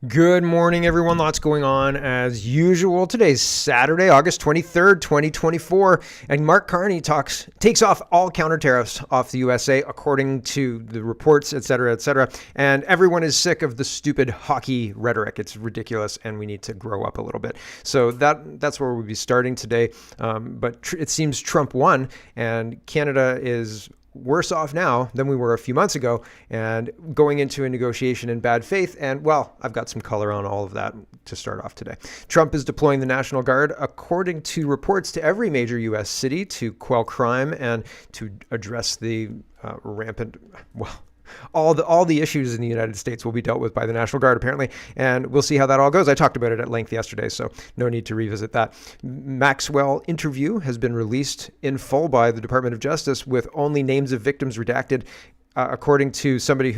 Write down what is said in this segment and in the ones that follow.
Good morning, everyone. Lots going on as usual. Today's Saturday, August 23rd, 2024, and Mark Carney takes off all counter tariffs off the USA, according to the reports, et cetera, et cetera. And everyone is sick of the stupid hockey rhetoric. It's ridiculous, and we need to grow up a little bit. So that's where we'll be starting today. But it seems Trump won, and Canada is worse off now than we were a few months ago, and going into a negotiation in bad faith. And well, I've got some color on all of that to start off today. Trump is deploying the National Guard, according to reports, to every major U.S. city to quell crime and to address the rampant, all the issues in the United States will be dealt with by the National Guard, apparently, and we'll see how that all goes. I talked about it at length yesterday, so no need to revisit that. Maxwell interview has been released in full by the Department of Justice with only names of victims redacted, according to somebody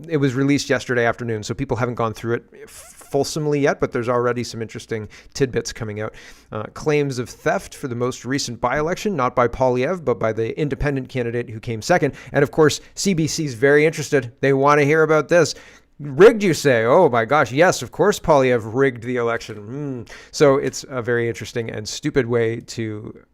it was released yesterday afternoon, so people haven't gone through it fulsomely yet, but there's already some interesting tidbits coming out. Claims of theft for the most recent by-election, not by Poilievre, but by the independent candidate who came second. And of course, CBC's very interested. They want to hear about this. Rigged, you say? Oh my gosh, yes, of course Poilievre rigged the election. So it's a very interesting and stupid way to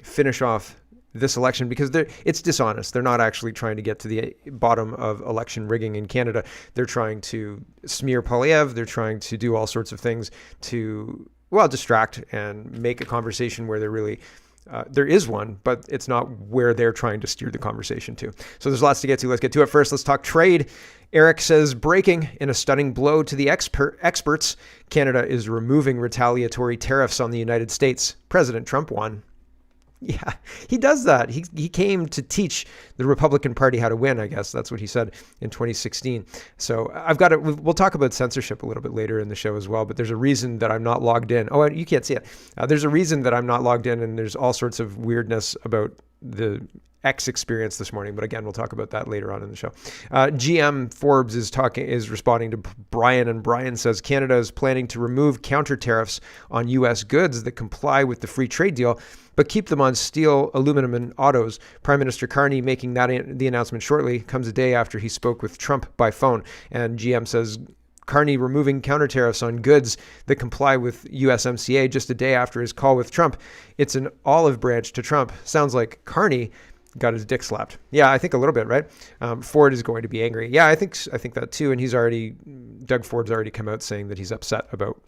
finish off this election, because it's dishonest. They're not actually trying to get to the bottom of election rigging in Canada. They're trying to smear Poilievre. They're trying to do all sorts of things to, distract and make a conversation where there is one, but it's not where they're trying to steer the conversation to. So there's lots to get to. Let's get to it. First, let's talk trade. Eric says, breaking in a stunning blow to the experts, Canada is removing retaliatory tariffs on the United States. President Trump won. Yeah, he does that. He came to teach the Republican Party how to win, I guess. That's what he said in 2016. So we'll talk about censorship a little bit later in the show as well, but there's a reason that I'm not logged in. Oh, you can't see it. There's a reason that I'm not logged in, and there's all sorts of weirdness about the X experience this morning, but again, we'll talk about that later on in the show. GM Forbes is responding to Brian, and Brian says Canada is planning to remove counter tariffs on U.S. goods that comply with the free trade deal, but keep them on steel, aluminum, and autos. Prime Minister Carney making the announcement shortly comes a day after he spoke with Trump by phone, and GM says Carney removing counter tariffs on goods that comply with USMCA just a day after his call with Trump. It's an olive branch to Trump. Sounds like Carney got his dick slapped. Yeah, I think a little bit, right? Ford is going to be angry. Yeah, I think that too. And Doug Ford's already come out saying that he's upset about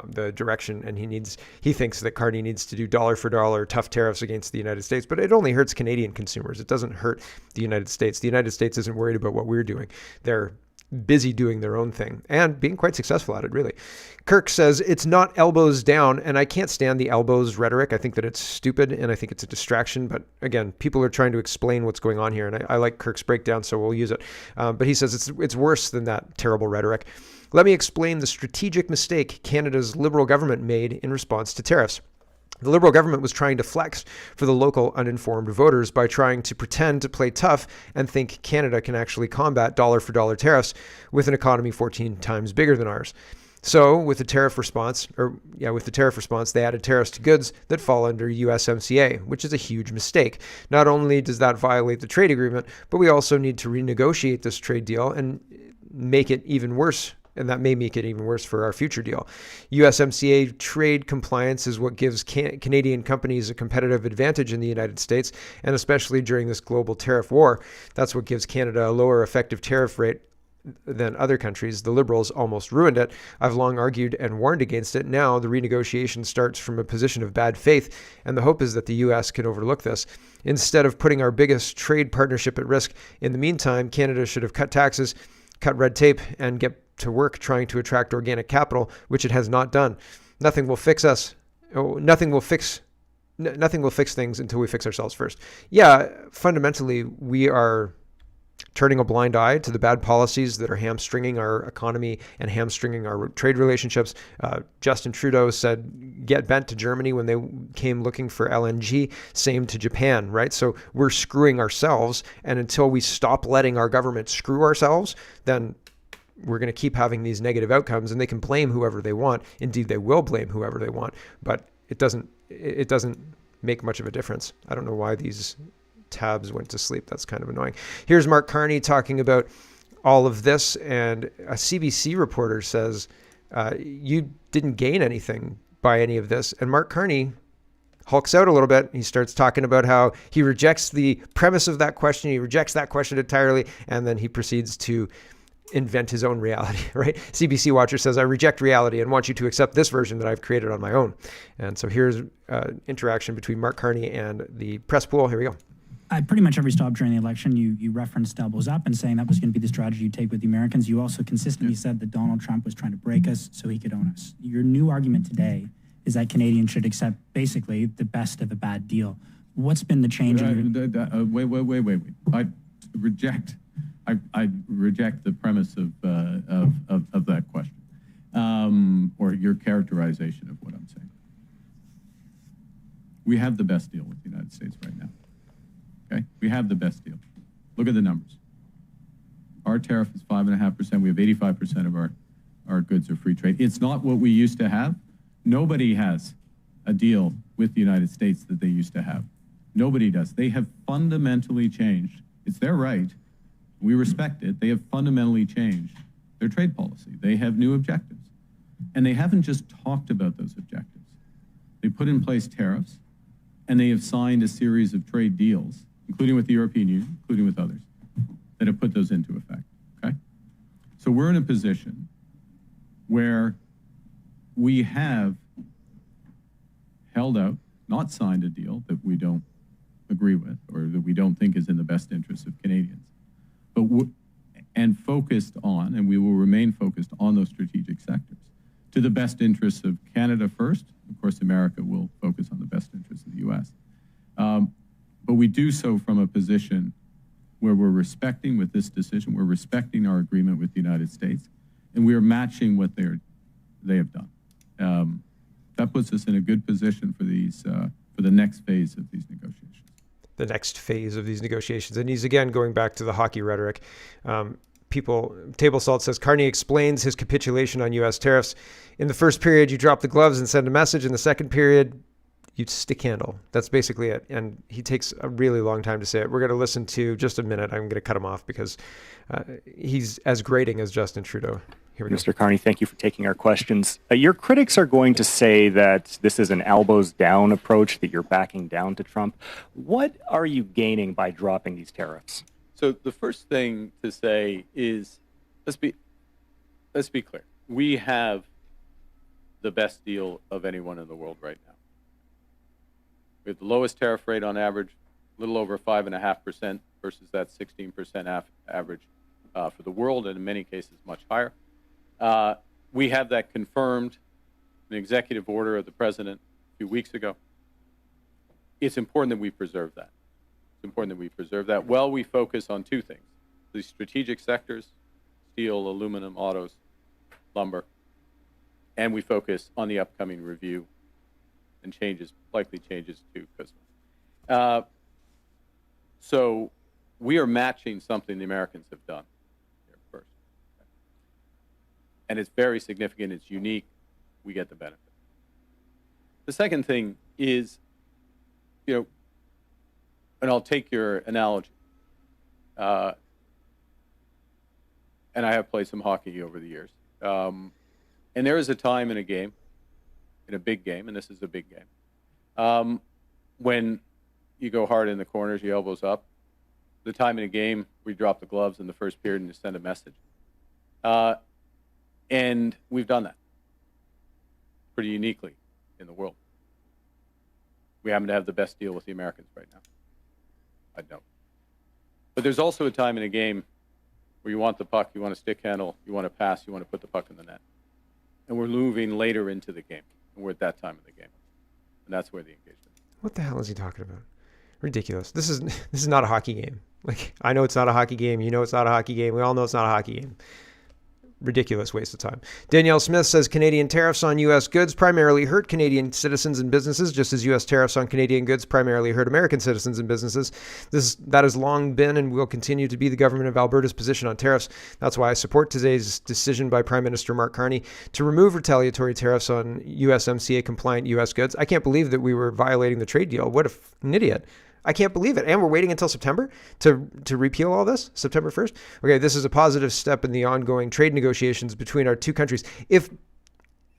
the direction, and he thinks that Carney needs to do dollar for dollar tough tariffs against the United States. But it only hurts Canadian consumers. It doesn't hurt the United States. The United States isn't worried about what we're doing. They're busy doing their own thing and being quite successful at it, really. Kirk says it's not elbows down, and I can't stand the elbows rhetoric. I think that it's stupid, and I think it's a distraction. But again, people are trying to explain what's going on here, and I like Kirk's breakdown, so we'll use it. But he says it's worse than that terrible rhetoric. Let me explain the strategic mistake Canada's Liberal government made in response to tariffs. The Liberal government was trying to flex for the local uninformed voters by trying to pretend to play tough and think Canada can actually combat dollar for dollar tariffs with an economy 14 times bigger than ours. So with the tariff response, they added tariffs to goods that fall under USMCA, which is a huge mistake. Not only does that violate the trade agreement, but we also need to renegotiate this trade deal and make it even worse. And that may make it even worse for our future deal. USMCA trade compliance is what gives Canadian companies a competitive advantage in the United States, and especially during this global tariff war. That's what gives Canada a lower effective tariff rate than other countries. The Liberals almost ruined it. I've long argued and warned against it. Now the renegotiation starts from a position of bad faith, and the hope is that the U.S. can overlook this. Instead of putting our biggest trade partnership at risk, in the meantime, Canada should have cut taxes, cut red tape, and get to work trying to attract organic capital, which it has not done. Nothing will fix things until we fix ourselves first. Yeah, fundamentally, we are turning a blind eye to the bad policies that are hamstringing our economy and hamstringing our trade relationships. Justin Trudeau said, get bent to Germany when they came looking for LNG, same to Japan, right? So we're screwing ourselves, and until we stop letting our government screw ourselves, then we're going to keep having these negative outcomes, and they can blame whoever they want. Indeed, they will blame whoever they want, but it doesn't make much of a difference. I don't know why these tabs went to sleep. That's kind of annoying. Here's Mark Carney talking about all of this, and a CBC reporter says, you didn't gain anything by any of this. And Mark Carney hulks out a little bit. He starts talking about how he rejects the premise of that question. He rejects that question entirely. And then he proceeds to invent his own reality, right? CBC Watcher says, I reject reality and want you to accept this version that I've created on my own. And so here's interaction between Mark Carney and the press pool. Here we go. At pretty much every stop during the election, you referenced doubles up and saying that was going to be the strategy you take with the Americans. You also consistently said that Donald Trump was trying to break us so he could own us. Your new argument today is that Canadians should accept basically the best of a bad deal. What's been the change? Wait. I reject the premise of that question, or your characterization of what I'm saying. We have the best deal with the United States right now. Okay, we have the best deal. Look at the numbers. Our tariff is 5.5%. We have 85% of our goods are free trade. It's not what we used to have. Nobody has a deal with the United States that they used to have. Nobody does. They have fundamentally changed. It's their right. We respect it. They have fundamentally changed their trade policy. They have new objectives. And they haven't just talked about those objectives. They put in place tariffs, and they have signed a series of trade deals, including with the European Union, including with others, that have put those into effect, okay? So we're in a position where we have held out, not signed a deal that we don't agree with or that we don't think is in the best interest of Canadians, but and focused on, and we will remain focused on those strategic sectors to the best interests of Canada first. Of course, America will focus on the best interests of the U.S. But we do so from a position where we're respecting, with this decision, we're respecting our agreement with the United States, and we are matching what they have done. That puts us in a good position for the next phase of these negotiations. The next phase of these negotiations. And he's again going back to the hockey rhetoric. Table Salt says, Carney explains his capitulation on U.S. tariffs. In the first period, you drop the gloves and send a message. In the second period, you stick handle. That's basically it. And he takes a really long time to say it. We're going to listen to just a minute. I'm going to cut him off because he's as grating as Justin Trudeau. Here we go. Mr. Carney, thank you for taking our questions. Your critics are going to say that this is an elbows down approach, that you're backing down to Trump. What are you gaining by dropping these tariffs? So the first thing to say is, let's be clear. We have the best deal of anyone in the world right now. We have the lowest tariff rate on average, a little over 5.5% versus that 16% average for the world, and in many cases much higher. We have that confirmed in an executive order of the president a few weeks ago. It's important that we preserve that. It's important that we preserve that while we focus on two things: the strategic sectors, steel, aluminum, autos, lumber, and we focus on the upcoming review and likely changes to CUSMA. So we are matching something the Americans have done here first. And it's very significant, it's unique, we get the benefit. The second thing is, and I'll take your analogy, and I have played some hockey over the years, and there is a time in a game, in a big game, and this is a big game, when you go hard in the corners, your elbows up. The time in a game where you drop the gloves in the first period and you send a message. And we've done that pretty uniquely in the world. We happen to have the best deal with the Americans right now. I know. But there's also a time in a game where you want the puck, you want to stick handle, you want to pass, you want to put the puck in the net. And we're moving later into the game. And we're at that time of the game. And that's where the engagement is. What the hell is he talking about? Ridiculous. This is not a hockey game. Like, I know it's not a hockey game. You know it's not a hockey game. We all know it's not a hockey game. Ridiculous waste of time. Danielle Smith says Canadian tariffs on U.S. goods primarily hurt Canadian citizens and businesses, just as U.S. tariffs on Canadian goods primarily hurt American citizens and businesses. That has long been and will continue to be the government of Alberta's position on tariffs. That's why I support today's decision by Prime Minister Mark Carney to remove retaliatory tariffs on USMCA compliant U.S. goods. I can't believe that we were violating the trade deal. What an idiot. I can't believe it. And we're waiting until September to repeal all this, September 1st. Okay, this is a positive step in the ongoing trade negotiations between our two countries. If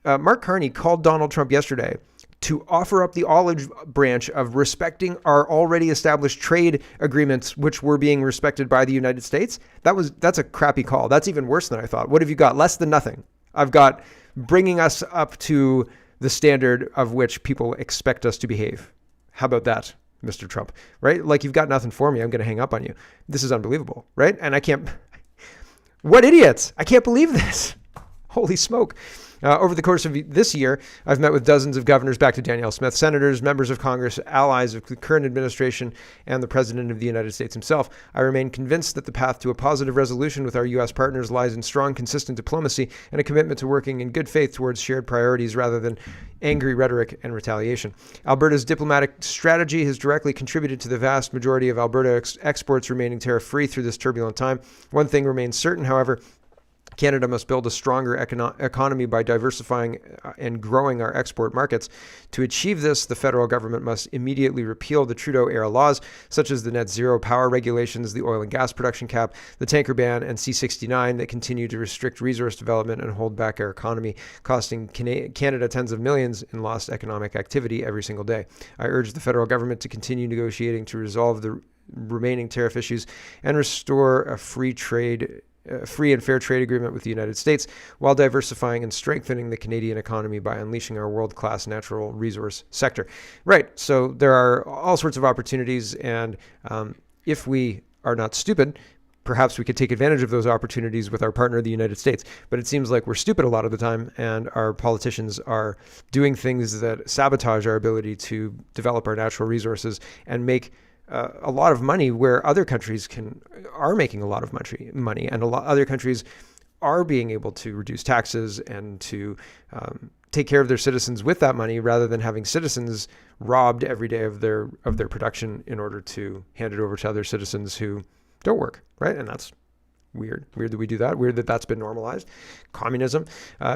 Mark Carney called Donald Trump yesterday to offer up the olive branch of respecting our already established trade agreements, which were being respected by the United States, that's a crappy call. That's even worse than I thought. What have you got? Less than nothing. I've got bringing us up to the standard of which people expect us to behave. How about that, Mr. Trump? Right? Like, you've got nothing for me. I'm going to hang up on you. This is unbelievable, right? And what idiots? I can't believe this. Holy smoke. Over the course of this year, I've met with dozens of governors, back to Danielle Smith, senators, members of Congress, allies of the current administration, and the President of the United States himself. I remain convinced that the path to a positive resolution with our U.S. partners lies in strong, consistent diplomacy and a commitment to working in good faith towards shared priorities rather than angry rhetoric and retaliation. Alberta's diplomatic strategy has directly contributed to the vast majority of Alberta exports remaining tariff-free through this turbulent time. One thing remains certain, however: Canada must build a stronger economy by diversifying and growing our export markets. To achieve this, the federal government must immediately repeal the Trudeau-era laws, such as the net zero power regulations, the oil and gas production cap, the tanker ban, and C-69 that continue to restrict resource development and hold back our economy, costing Canada tens of millions in lost economic activity every single day. I urge the federal government to continue negotiating to resolve the remaining tariff issues and restore a free and fair trade agreement with the United States, while diversifying and strengthening the Canadian economy by unleashing our world-class natural resource sector. Right. So there are all sorts of opportunities, and if we are not stupid, perhaps we could take advantage of those opportunities with our partner, the United States. But it seems like we're stupid a lot of the time, and our politicians are doing things that sabotage our ability to develop our natural resources and make a lot of money where other countries are making a lot of money, and other countries are being able to reduce taxes and to take care of their citizens with that money, rather than having citizens robbed every day of their production in order to hand it over to other citizens who don't work, right? And that's weird that we do that. Weird that that's been normalized. Communism.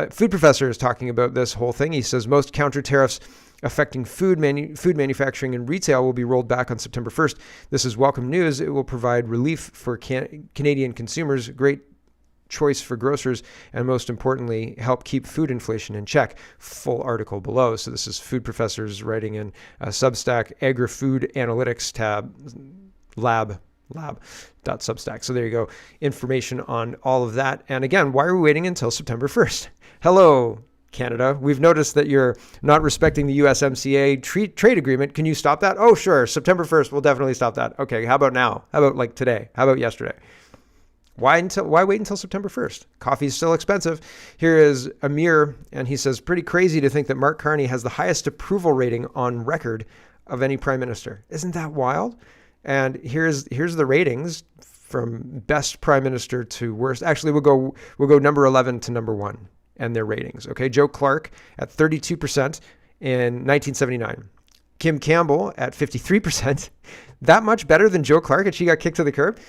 Food professor is talking about this whole thing. He says most counter tariffs affecting food manufacturing and retail will be rolled back on September 1st. This is welcome news. It will provide relief for Canadian consumers, great choice for grocers, and most importantly, help keep food inflation in check. Full article below. So this is food professors writing in Substack, Agri-Food Analytics tab, lab.substack. So there you go. Information on all of that. And again, why are we waiting until September 1st? Hello, Canada. We've noticed that you're not respecting the USMCA trade agreement. Can you stop that? Oh, sure. September 1st, we'll definitely stop that. Okay. How about now? How about like today? How about yesterday? Why wait until September 1st? Coffee is still expensive. Here is Amir, and he says, pretty crazy to think that Mark Carney has the highest approval rating on record of any prime minister. Isn't that wild? And here's the ratings from best prime minister to worst. Actually, we'll go number 11 to number 1 and their ratings. Okay, Joe Clark at 32% in 1979. Kim Campbell at 53%. That much better than Joe Clark, and she got kicked to the curb.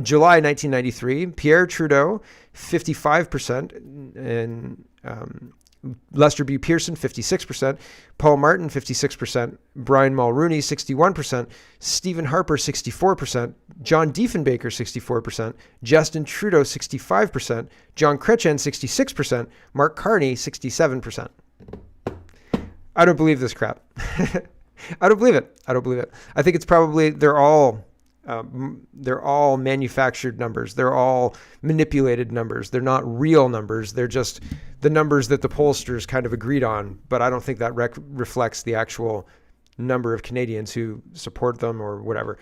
July 1993. Pierre Trudeau, 55%, and Lester B. Pearson, 56%, Paul Martin, 56%, Brian Mulroney, 61%, Stephen Harper, 64%, John Diefenbaker, 64%, Justin Trudeau, 65%, John Chrétien, 66%, Mark Carney, 67%. I don't believe this crap. I don't believe it. I think it's probably they're all manufactured numbers. They're all manipulated numbers. They're not real numbers. They're just the numbers that the pollsters kind of agreed on. But I don't think that reflects the actual number of Canadians who support them or whatever.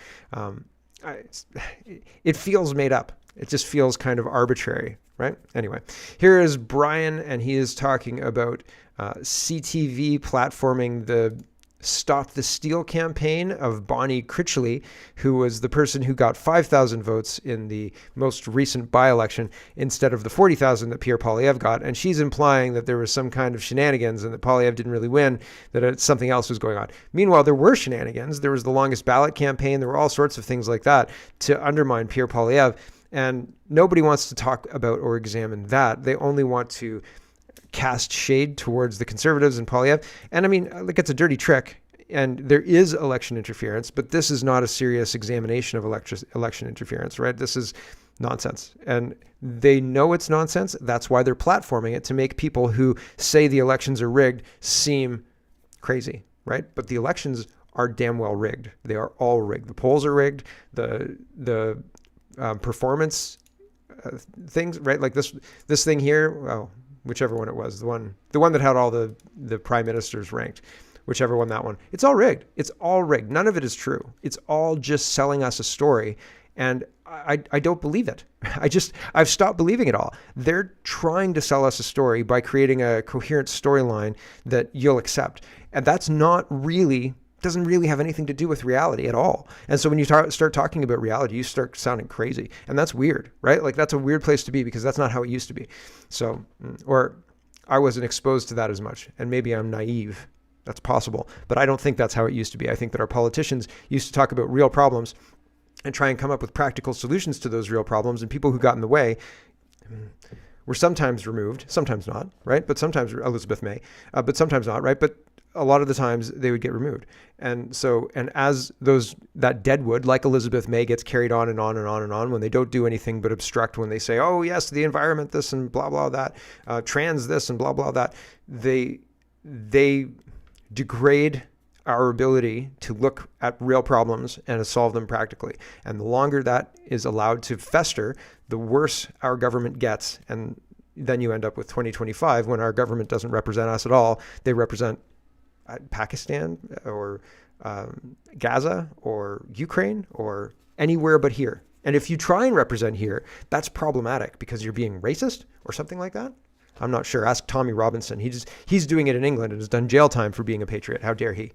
It feels made up. It just feels kind of arbitrary, right? Anyway, here is Brian, and he is talking about CTV platforming the Stop the Steal campaign of Bonnie Critchley, who was the person who got 5,000 votes in the most recent by-election instead of the 40,000 that Pierre Poilievre got. And she's implying that there was some kind of shenanigans and that Poilievre didn't really win, that something else was going on. Meanwhile, there were shenanigans. There was the longest ballot campaign. There were all sorts of things like that to undermine Pierre Poilievre. And nobody wants to talk about or examine that. They only want to cast shade towards the Conservatives and Poilievre. And I mean, like, it's a dirty trick. and there is election interference, but this is not a serious examination of election interference, right? This is nonsense. And they know it's nonsense. That's why they're platforming it, to make people who say the elections are rigged seem crazy, right? But the elections are damn well rigged. They are all rigged. The polls are rigged. The performance things, right? Like this thing here, well, whichever one it was, the one that had all the prime ministers ranked, whichever one that one, it's all rigged. It's all rigged. None of it is true. It's all just selling us a story. And I don't believe it. I've stopped believing it all. They're trying to sell us a story by creating a coherent storyline that you'll accept. And that's doesn't really have anything to do with reality at all. And so when you start talking about reality, you start sounding crazy. And that's weird, right? Like, that's a weird place to be, because that's not how it used to be. So, or I wasn't exposed to that as much. And maybe I'm naive. That's possible. But I don't think that's how it used to be. I think that our politicians used to talk about real problems and try and come up with practical solutions to those real problems. And people who got in the way were sometimes removed, sometimes not, right? But sometimes Elizabeth May, but sometimes not, right? But a lot of the times they would get removed. And so, and as that deadwood, like Elizabeth May, gets carried on and on and on and on, when they don't do anything but obstruct, when they say, oh yes, the environment, this and blah, blah, that, trans this and blah, blah, that, they degrade our ability to look at real problems and to solve them practically. And the longer that is allowed to fester, the worse our government gets. And then you end up with 2025, when our government doesn't represent us at all. They represent Pakistan or Gaza or Ukraine or anywhere but here. And if you try and represent here, that's problematic, because you're being racist or something like that. I'm not sure. Ask Tommy Robinson. He's doing it in England and has done jail time for being a patriot. How dare he?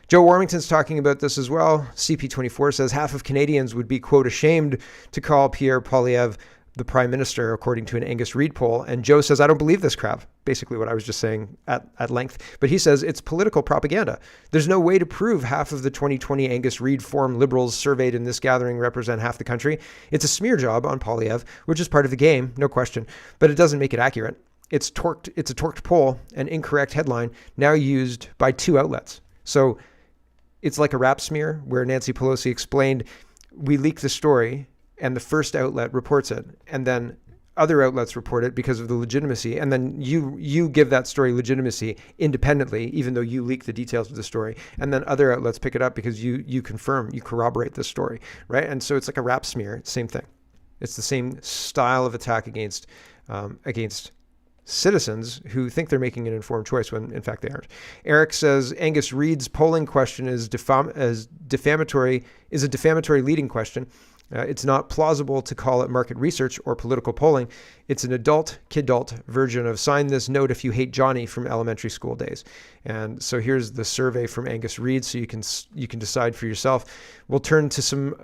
Joe Warmington's talking about this as well. CP24 says half of Canadians would be, quote, ashamed to call Pierre Poilievre the prime minister, according to an Angus Reid poll. And Joe says, I don't believe this crap. Basically what I was just saying at length. But he says it's political propaganda. There's no way to prove half of the 2020 Angus Reid Forum Liberals surveyed in this gathering represent half the country. It's a smear job on Poilievre, which is part of the game, no question, but it doesn't make it accurate. It's a torqued poll, an incorrect headline, now used by two outlets. So it's like a rap smear, where Nancy Pelosi explained, we leaked the story, and the first outlet reports it, and then other outlets report it because of the legitimacy, and then you give that story legitimacy independently, even though you leak the details of the story, and then other outlets pick it up because you corroborate the story, right? And so it's like a rap smear, same thing. It's the same style of attack against citizens who think they're making an informed choice when in fact they aren't. Eric says Angus Reid's polling question is a defamatory leading question. It's not plausible to call it market research or political polling. It's an kidult version of sign this note if you hate Johnny from elementary school days. And so here's the survey from Angus Reid, so you can decide for yourself. We'll turn to some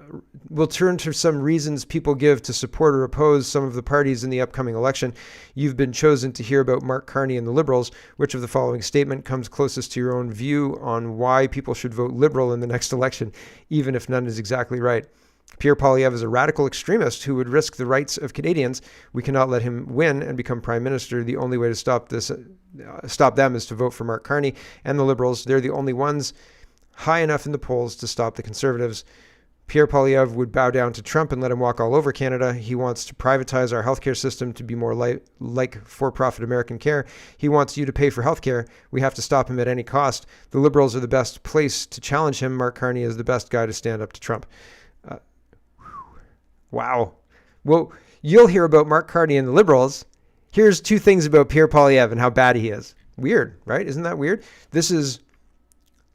reasons people give to support or oppose some of the parties in the upcoming election. You've been chosen to hear about Mark Carney and the Liberals. Which of the following statement comes closest to your own view on why people should vote Liberal in the next election, even if none is exactly right? Pierre Poilievre is a radical extremist who would risk the rights of Canadians. We cannot let him win and become prime minister. The only way to stop them is to vote for Mark Carney and the Liberals. They're the only ones high enough in the polls to stop the Conservatives. Pierre Poilievre would bow down to Trump and let him walk all over Canada. He wants to privatize our healthcare system to be more like for-profit American care. He wants you to pay for healthcare. We have to stop him at any cost. The Liberals are the best place to challenge him. Mark Carney is the best guy to stand up to Trump. Wow. Well, you'll hear about Mark Carney and the Liberals. Here's two things about Pierre Poilievre and how bad he is. Weird, right? Isn't that weird? This is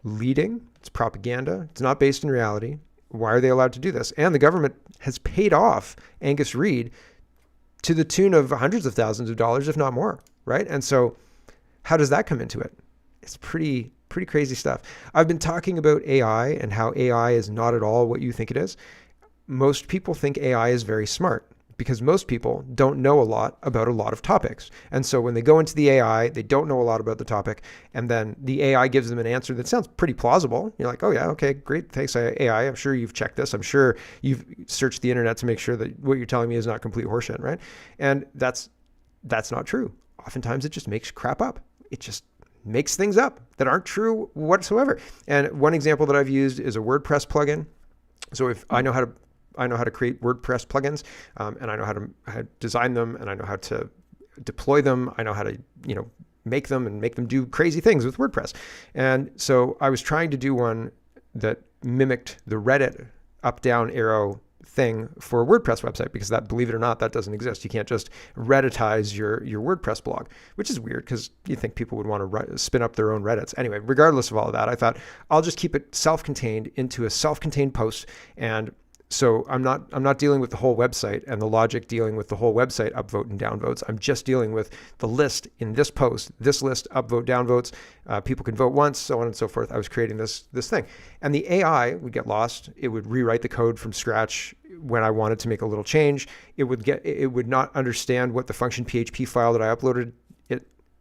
leading. It's propaganda. It's not based in reality. Why are they allowed to do this? And the government has paid off Angus Reid to the tune of hundreds of thousands of dollars, if not more, right? And so how does that come into it? It's pretty crazy stuff. I've been talking about AI and how AI is not at all what you think it is. Most people think AI is very smart because most people don't know a lot about a lot of topics. And so when they go into the AI, they don't know a lot about the topic. And then the AI gives them an answer that sounds pretty plausible. You're like, oh yeah, okay, great. Thanks, AI. I'm sure you've checked this. I'm sure you've searched the internet to make sure that what you're telling me is not complete horseshit, right? And that's not true. Oftentimes it just makes crap up. It just makes things up that aren't true whatsoever. And one example that I've used is a WordPress plugin. So if I know how to create WordPress plugins, and I know how to design them, and I know how to deploy them. I know how to, make them and make them do crazy things with WordPress. And so I was trying to do one that mimicked the Reddit up, down arrow thing for a WordPress website, because that, believe it or not, that doesn't exist. You can't just Redditize your WordPress blog, which is weird because you think people would want to spin up their own Reddits. Anyway, regardless of all of that, I thought I'll just keep it self-contained into a self-contained post. And so I'm not dealing with the whole website and the logic dealing with the whole website upvote and downvotes. I'm just dealing with the list in this post, this list, upvote, downvotes. People can vote once, so on and so forth. I was creating this thing. And the AI would get lost. It would rewrite the code from scratch when I wanted to make a little change. It would not understand what the function PHP file that I uploaded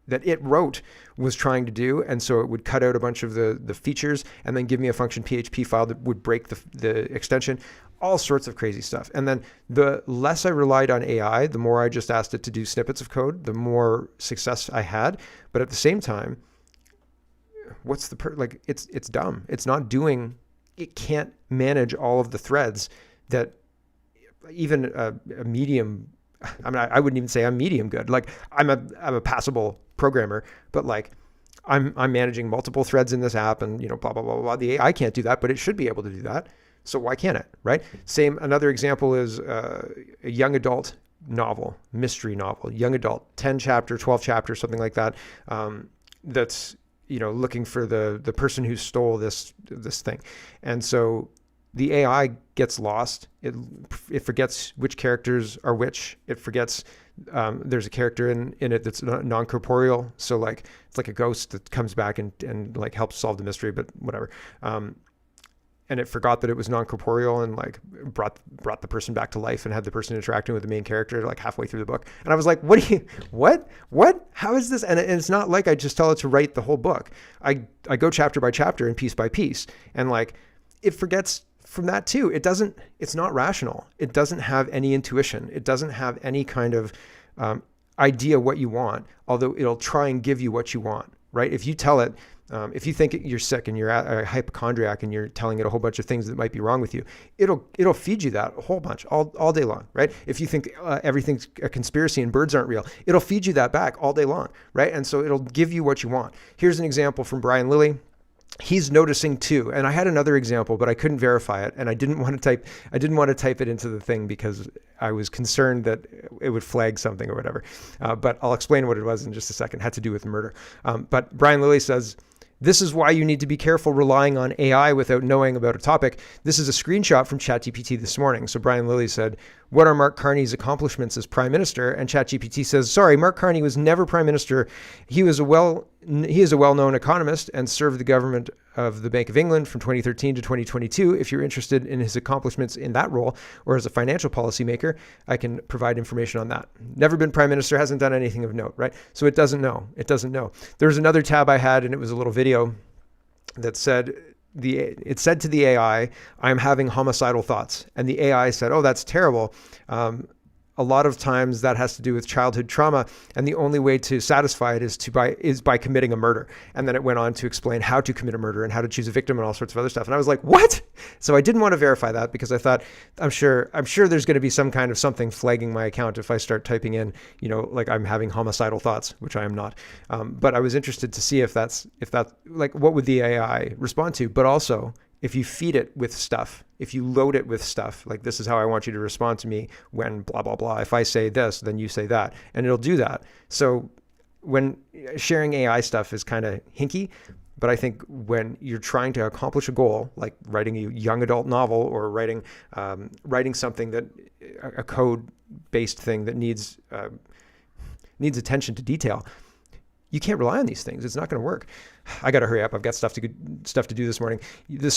that it wrote was trying to do. And so it would cut out a bunch of the features and then give me a function PHP file that would break the extension, all sorts of crazy stuff. And then the less I relied on AI, the more I just asked it to do snippets of code, the more success I had. But at the same time, what's it's dumb. It's not doing, it can't manage all of the threads that even a medium, I mean, I wouldn't even say I'm medium good. Like I'm a passable programmer, but like I'm managing multiple threads in this app and, blah, blah, blah, blah. The AI can't do that, but it should be able to do that. So why can't it, right? Another example is a young adult novel, mystery novel, young adult, 10 chapter, 12 chapter, something like that. That's, looking for the person who stole this thing. And so the AI gets lost. It forgets which characters are which. It forgets there's a character in it that's non-corporeal. So like it's like a ghost that comes back and like helps solve the mystery, but whatever. And it forgot that it was non-corporeal and like brought the person back to life and had the person interacting with the main character like halfway through the book. And I was like, what? How is this? And it's not like I just tell it to write the whole book. I go chapter by chapter and piece by piece. And like it forgets from that too. It's not rational. It doesn't have any intuition. It doesn't have any kind of idea what you want, although it'll try and give you what you want, right? If you tell it, if you think you're sick and you're a hypochondriac and you're telling it a whole bunch of things that might be wrong with you, it'll feed you that a whole bunch all day long, right? If you think everything's a conspiracy and birds aren't real, it'll feed you that back all day long, right? And so it'll give you what you want. Here's an example from Brian Lilly. He's noticing too, and I had another example, but I couldn't verify it, and I didn't want to type it into the thing because I was concerned that it would flag something or whatever. But I'll explain what it was in just a second. It had to do with murder. But Brian Lilly says, "This is why you need to be careful relying on AI without knowing about a topic." This is a screenshot from ChatGPT this morning. So Brian Lilly said, "What are Mark Carney's accomplishments as prime minister?" And ChatGPT says, "Sorry, Mark Carney was never prime minister. He is a well-known economist and served the government of the Bank of England from 2013 to 2022. If you're interested in his accomplishments in that role or as a financial policymaker, I can provide information on that. Never been prime minister, hasn't done anything of note," right? So it doesn't know. There was another tab I had, and it was a little video that said, it said to the AI, "I'm having homicidal thoughts." And the AI said, "Oh, that's terrible. A lot of times that has to do with childhood trauma, and the only way to satisfy it is by committing a murder." And then it went on to explain how to commit a murder and how to choose a victim and all sorts of other stuff. And I was like, what? So I didn't want to verify that because I thought, I'm sure there's going to be some kind of something flagging my account if I start typing in, like I'm having homicidal thoughts, which I am not. But I was interested to see if that's like, what would the AI respond to? But also, if you feed it with stuff, if you load it with stuff, like this is how I want you to respond to me when blah, blah, blah. If I say this, then you say that, and it'll do that. So when sharing AI stuff is kind of hinky, but I think when you're trying to accomplish a goal, like writing a young adult novel or writing something that a code-based thing that needs attention to detail, you can't rely on these things. It's not going to work. I got to hurry up. I've got stuff to do this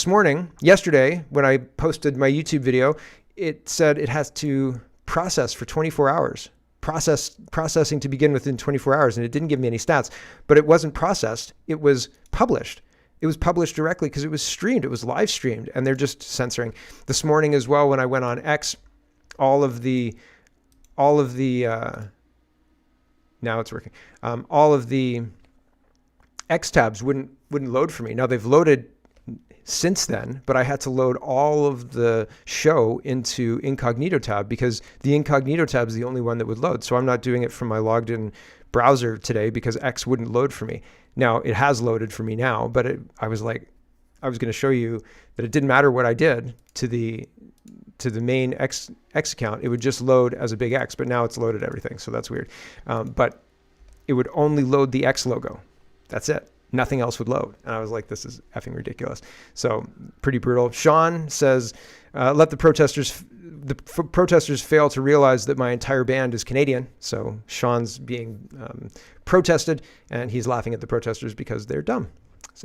morning. Yesterday, when I posted my YouTube video, it said it has to process for 24 hours. Processing to begin within 24 hours, and it didn't give me any stats. But it wasn't processed. It was published. It was published directly because it was streamed. It was live streamed, and they're just censoring. This morning as well, when I went on X, all of the now it's working. All of the X tabs wouldn't load for me. Now they've loaded since then, but I had to load all of the show into incognito tab because the incognito tab is the only one that would load. So I'm not doing it from my logged in browser today because X wouldn't load for me. Now it has loaded for me now, but I was going to show you that it didn't matter what I did to the main X account. It would just load as a big X, but now it's loaded everything. So that's weird. But it would only load the X logo. That's it. Nothing else would load. And I was like, this is effing ridiculous. So pretty brutal. Sean says, let the protesters fail to realize that my entire band is Canadian. So Sean's being protested, and he's laughing at the protesters because they're dumb.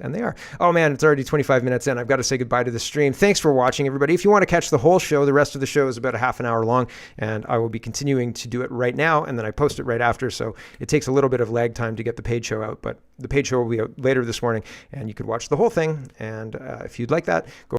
And they are. Oh man, it's already 25 minutes in. I've got to say goodbye to the stream. Thanks for watching, everybody. If you want to catch the whole show, the rest of the show is about a half an hour long, and I will be continuing to do it right now, and then I post it right after, so it takes a little bit of lag time to get the paid show out, but the paid show will be out later this morning, and you could watch the whole thing, and if you'd like that, go